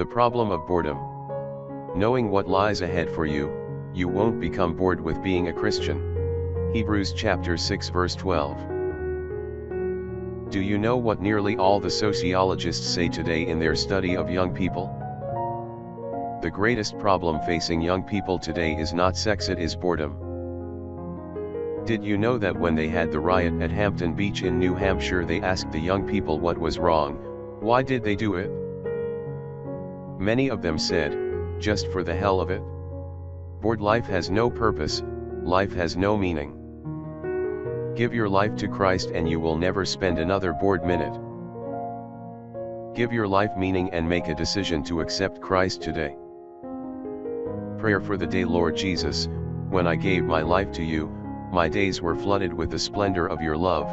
The problem of boredom. Knowing what lies ahead for you, you won't become bored with being a Christian. Hebrews chapter 6 verse 12. Do you know what nearly all the sociologists say today in their study of young people? The greatest problem facing young people today is not sex, it is boredom. Did you know that when they had the riot at Hampton Beach in New Hampshire, they asked the young people what was wrong, why did they do it? Many of them said, just for the hell of it. Bored life has no purpose, life has no meaning. Give your life to Christ and you will never spend another bored minute. Give your life meaning and make a decision to accept Christ today. Prayer for the day. Lord Jesus, when I gave my life to you, my days were flooded with the splendor of your love.